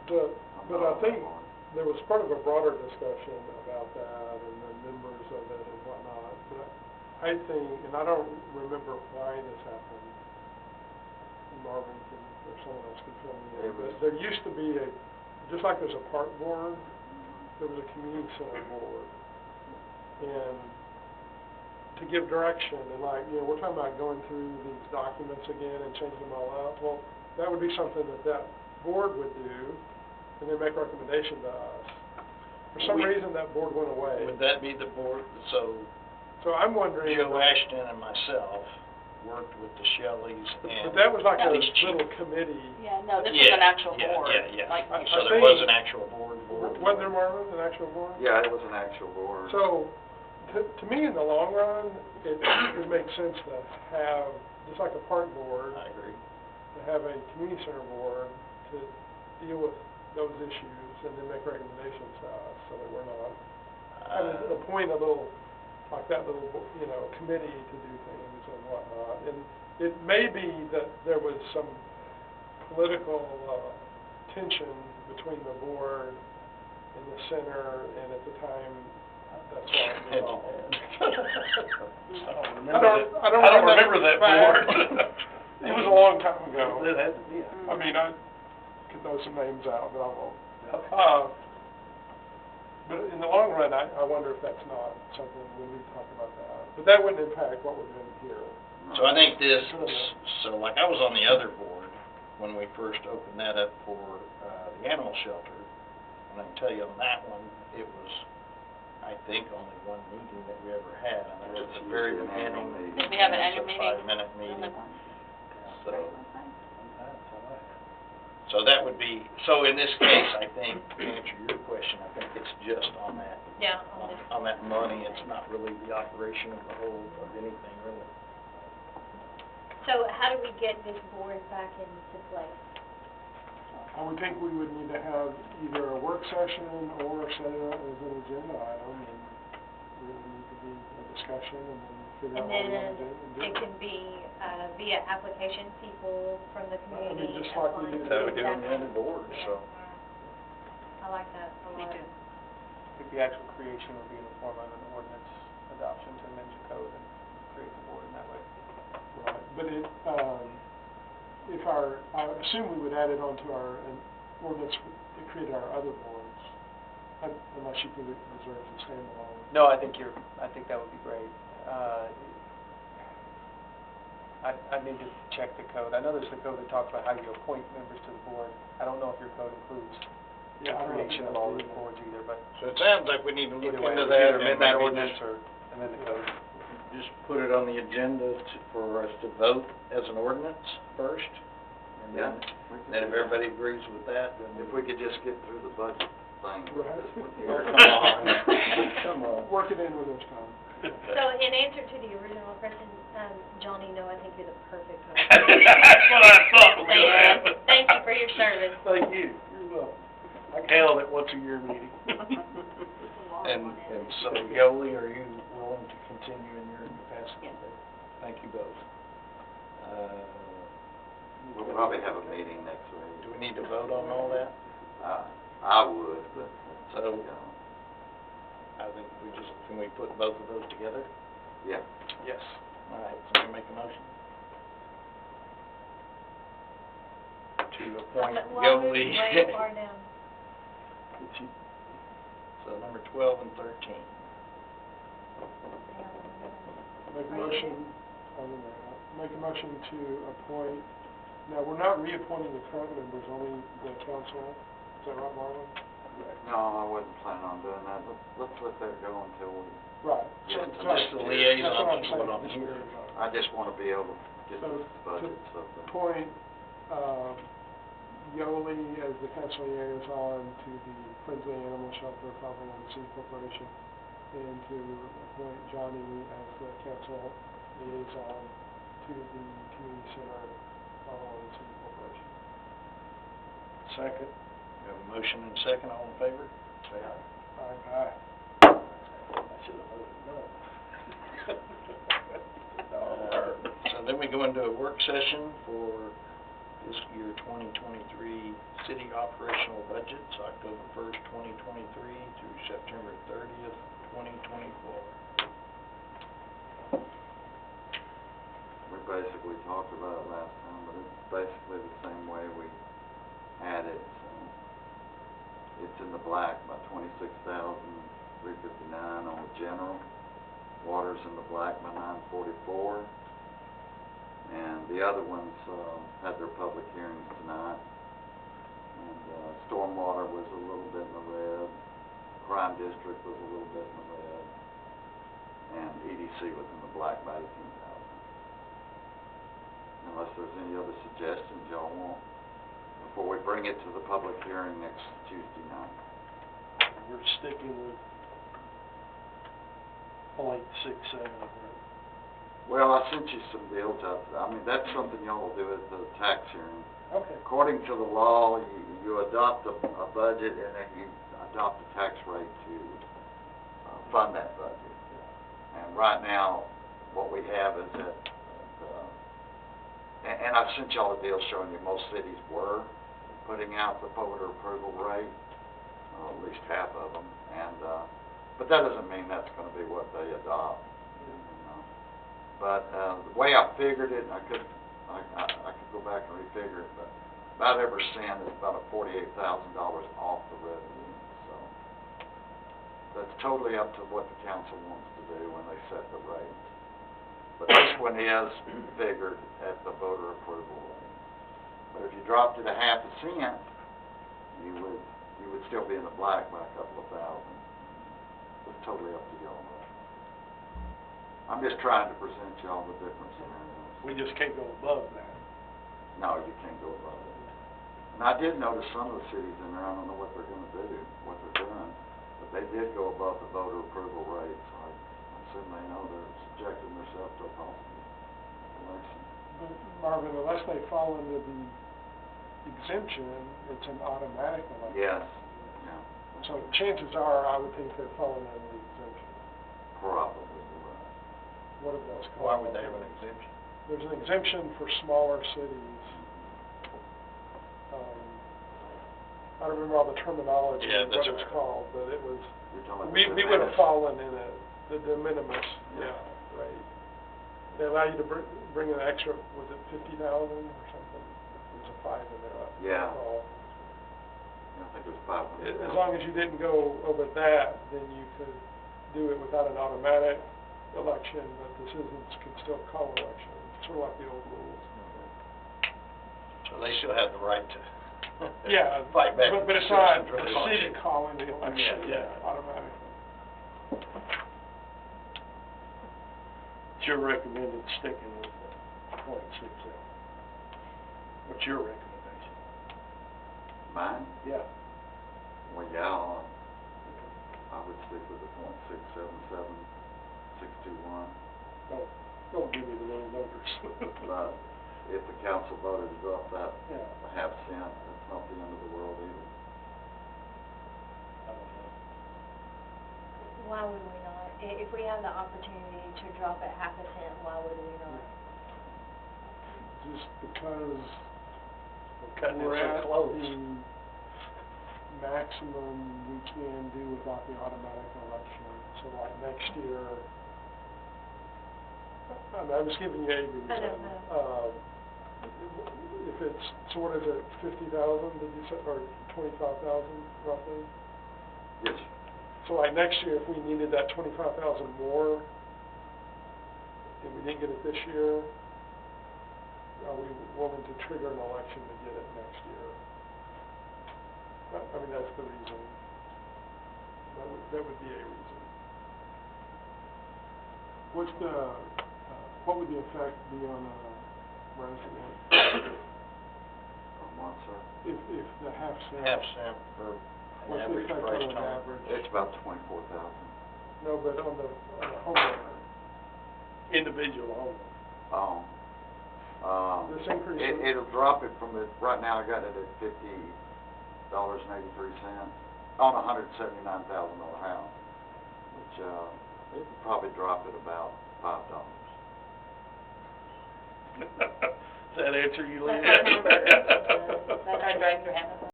But I think there was part of a broader discussion about that and the members of it and whatnot. But I think, and I don't remember why this happened, Marvin can, or someone else can fill me in, but there used to be just like there's a park board, there was a community center board. And to give direction, and like, we're talking about going through these documents again and changing them all out. Well, that would be something that board would do, and then make recommendation to us. For some reason, that board went away. Would that be the board? So I'm wondering. Joe Ashton and myself worked with the Shelleys and. But that was like a police chief. little committee. Yeah, no, this was an actual board. Yeah. Like, So there was an actual board. Wasn't there, Marvin, an actual board? Yeah, it was an actual board. So, to me, in the long run, it makes sense to have, just like a park board, I agree. to have a community center board to deal with those issues and then make recommendations to us so that we're not having to appoint a little, like that little, committee to do things and whatnot. And it may be that there was some political tension between the board and the center, and at the time, that's why it was all. I don't remember that board. It was a long time ago. It had to be. I mean, I could throw some names out, but I won't. But in the long run, I wonder if that's not something we need to talk about that. But that wouldn't impact what we're doing here. So I think this, like I was on the other board when we first opened that up for the animal shelter. And I can tell you on that one, it was, I think, only one meeting that we ever had. And that was at the very beginning. Did we have an annual meeting? It's a 5-minute meeting. Only one. So that would be, so in this case, I think, to answer your question, I think it's just on that. Yeah, on this. On that money, it's not really the operation of the whole, of anything, really. So how do we get this board back into place? I would think we would need to have either a work session or set it up as an agenda item, and there would need to be a discussion and then figure out And what we then want to do and do it can be via application, people from the community just like we applying. do. That would do on the Exactly. other board, so. I like that a lot. Me too. I think the actual creation would be in the form of an ordinance adoption to amend your code and create the board in that way. Right, but I assume we would add it onto our ordinance to create our other boards, unless you think it deserves a standalone. No, I think that would be great. I need to check the code. I know there's the code that talks about how you appoint members to the board. I don't know if your code includes the I don't know if creation it of all does these either. boards either, but So it sounds like we need to look either way, into we that. either and amend that maybe ordinance just- or amend the code. Just put it on the agenda for us to vote as an ordinance first. And Yeah. then if everybody agrees with that, then If we could just get through the budget thing with Right. this one Oh, here. come on. Come on. Work it in when there's time. So in answer to the original question, Johnny, no, I think you're the perfect one. That's what I thought was gonna happen. Thank you for your service. Thank you. You're welcome. I held it once a year meeting. And so Yoli, are you willing to continue in your capacity? Thank you both. We'll probably have a meeting next week. Do we need to vote on all that? I would, but, So, I think can we put both of those together? yeah. Yes. All right, somebody make a motion. To appoint Well, I'm moving Yoli. way far down. So number 12 and 13. Make a Are you motion, make a motion to appoint, now, we're not reappointing the current members, only the council. Is that right, Marlon? No, I wasn't planning on doing that. Let's let that go until we, Right. Yeah, So- just the that's liaison what I'm is saying, what I'm just hearing. liaison. I just want to be able to get So, the budget, so. Appoint, Yoli as the council liaison to the Friendly Animal Shelter 501c Corporation, and to appoint Johnny as the council liaison to the Community Center 501c Corporation. Second. We have a motion and a second, all in favor? Say aye. Aye. I should have voted no. So then we go into a work session for fiscal year 2023 city operational budgets, October 1st, 2023 through September 30th, 2024. We basically talked about it last time, but it's basically the same way we had it, so. It's in the black by $26,359 on the general. Water's in the black by $944. And the other ones, had their public hearings tonight. And, stormwater was a little bit in the red. Crime district was a little bit in the red. And EDC was in the black by $18,000. Unless there's any other suggestions y'all want before we bring it to the public hearing next Tuesday night. We're sticking with .67, right? Well, I sent you some deals out. I mean, that's something y'all will do at the tax hearing. Okay. According to the law, you adopt a budget and then you adopt a tax rate to fund that budget. And right now, what we have is that, and I've sent y'all a deal showing you most cities were putting out the voter approval rate, at least half of them, and, but that doesn't mean that's gonna be what they adopt, you know. But, the way I figured it, I could go back and refigure it, but about every cent is about $48,000 off the revenue, so. That's totally up to what the council wants to do when they set the rate. But this one is figured at the voter approval rate. But if you dropped it a half a cent, you would still be in the black by a couple of thousand. It's totally up to y'all. I'm just trying to present y'all the different scenarios. We just can't go above that. No, you can't go above it. And I did notice some of the cities in there, I don't know what they're gonna do, what they're doing, but they did go above the voter approval rate, so I assume they know they're subjecting themselves to a possible election. But Marvin, unless they fall into the exemption, it's an automatic election. Yes, yeah, So chances are, I would think they're falling under the exemption. probably, you're right. What are those called? Why would they have an exemption? There's an exemption for smaller cities. I don't remember all the terminology Yeah, of what that's it's right. called, but it was, You're talking about we the would have minutes. fallen in it, the de minimis, yeah, right. They allow you to bring an extra, was it 50,000 or something? There's a 5 in there. Yeah. Recall. I think it was 500. As long as you didn't go over that, then you could do it without an automatic election, but the citizens could still call elections, sort of like the old rules. So they still have the right to Yeah, fight back. but with it's not citizens the really want city to. calling the election, Yeah. automatically. You're recommending sticking with the .67. What's your recommendation? Mine? Yeah. Well, yeah, I would stick with the .677621. Don't give me the little numbers. But if the council voted to drop that Yeah. a half cent, that's not the end of the world either. I don't know. Why would we not? If we have the opportunity to drop it half a cent, why would we not? Just because We're cutting it we're so at close. the maximum we can do without the automatic election. So like next year, I'm just giving you a reason. I know. If it's, so what is it, 50,000, did you say, or 25,000 roughly? Yes, So like next year, if we needed that 25,000 more, and we didn't get it this year, are we willing to trigger an election to get it next year? I mean, that's the reason. That would be a reason. What's the, what would the effect be on a resident a month, sir. if the half cent? Half cent for What's an the average effect price on an home. average? It's about 24,000. No, but on the homeowner, individual homeowner. This increase in- It'll drop it from the, right now I got it at $50.83 on a $179,000 house, which, it'd probably drop it about $5. Does that answer you, Lee? That's our drive-through Hamilton.